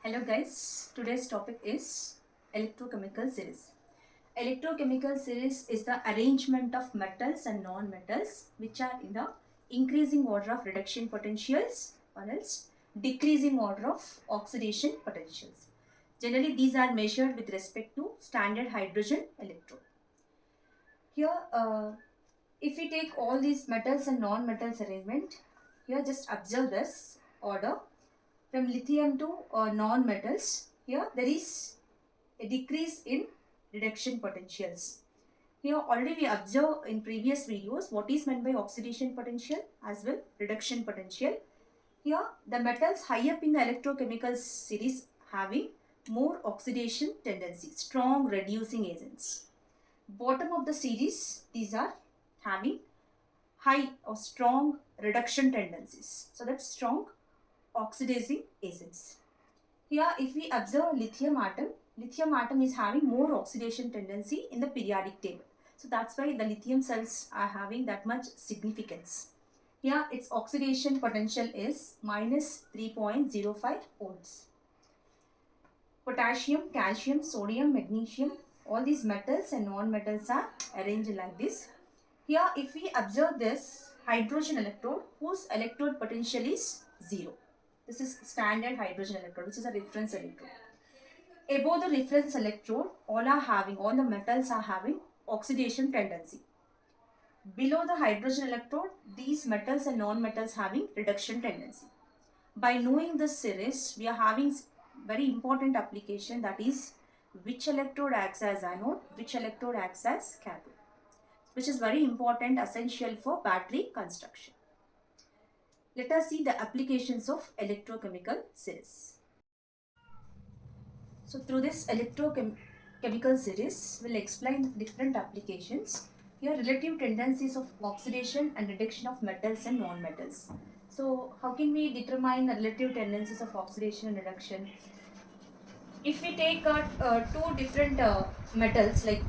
Hello guys, today's topic is electrochemical series. Electrochemical series is the arrangement of metals and non-metals which are in the increasing order of reduction potentials or else decreasing order of oxidation potentials. Generally these are measured with respect to standard hydrogen electrode. Here if we take all these metals and non-metals arrangement, here just observe this order from lithium to non-metals. Here there is a decrease in reduction potentials. Here already we observed in previous videos what is meant by oxidation potential as well reduction potential. Here the metals high up in the electrochemical series having more oxidation tendency, strong reducing agents. Bottom of the series, these are having high or strong reduction tendencies. So that's strong oxidizing agents. Here if we observe lithium atom is having more oxidation tendency in the periodic table. So that's why the lithium cells are having that much significance. Here its oxidation potential is minus 3.05 volts. Potassium, calcium, sodium, magnesium, all these metals and non-metals are arranged like this. Here if we observe this hydrogen electrode whose electrode potential is 0. This is standard hydrogen electrode, which is a reference electrode. Above the reference electrode, all the metals are having oxidation tendency. Below the hydrogen electrode, these metals and non-metals having reduction tendency. By knowing this series, we are having very important application, that is which electrode acts as anode, which electrode acts as cathode, which is very important, essential for battery construction. Let us see the applications of electrochemical series. So through this electrochemical series, we'll explain different applications. Here relative tendencies of oxidation and reduction of metals and non-metals. So how can we determine the relative tendencies of oxidation and reduction? If we take two different metals like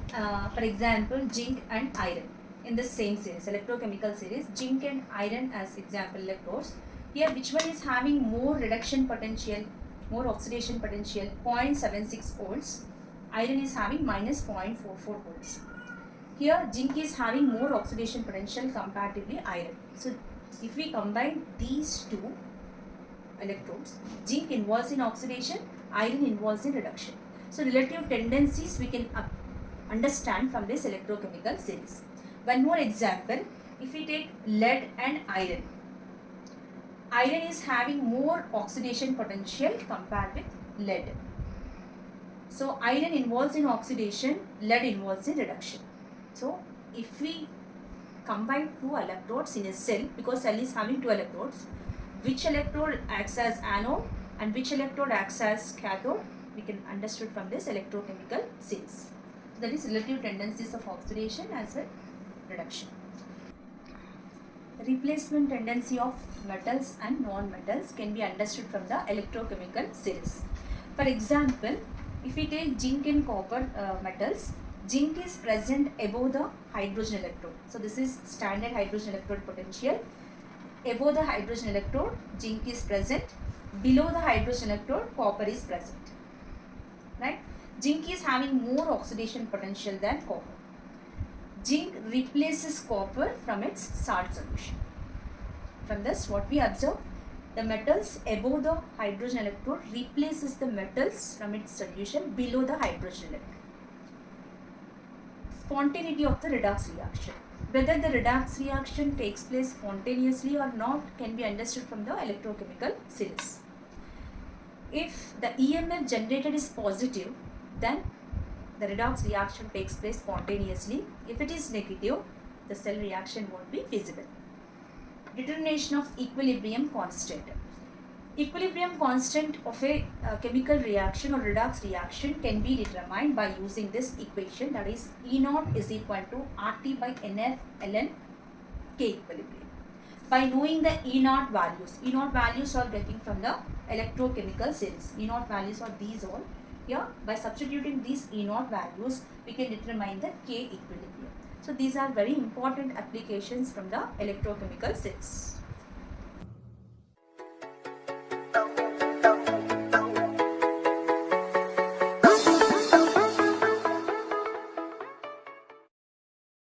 for example zinc and iron in the same series, electrochemical series, zinc and iron as example electrodes. Here which one is having more reduction potential, more oxidation potential, 0.76 volts. Iron is having minus 0.44 volts. Here zinc is having more oxidation potential comparatively iron. So if we combine these two electrodes, zinc involves in oxidation, iron involves in reduction. So relative tendencies we can understand from this electrochemical series. One more example, if we take lead and iron. Iron is having more oxidation potential compared with lead. So iron involves in oxidation, lead involves in reduction. So if we combine two electrodes in a cell, because cell is having two electrodes, which electrode acts as anode and which electrode acts as cathode, we can understood from this electrochemical series. That is relative tendencies of oxidation as well reduction. Replacement tendency of metals and non-metals can be understood from the electrochemical series. For example, if we take zinc and copper metals, zinc is present above the hydrogen electrode. So this is standard hydrogen electrode potential. Above the hydrogen electrode, zinc is present. Below the hydrogen electrode, copper is present. Right? Zinc is having more oxidation potential than copper. Zinc replaces copper from its salt solution. From this, what we observe, the metals above the hydrogen electrode replaces the metals from its solution below the hydrogen electrode. Spontaneity of the redox reaction. Whether the redox reaction takes place spontaneously or not can be understood from the electrochemical series. If the EMF generated is positive, then the redox reaction takes place spontaneously. If it is negative, the cell reaction won't be feasible. Determination of equilibrium constant. Equilibrium constant of a chemical reaction or redox reaction can be determined by using this equation, that is E naught is equal to RT by NF ln K equilibrium. By knowing the E naught values are getting from the electrochemical series. E naught values are these all. Here by substituting these E naught values, we can determine the K equilibrium. So these are very important applications from the electrochemical series.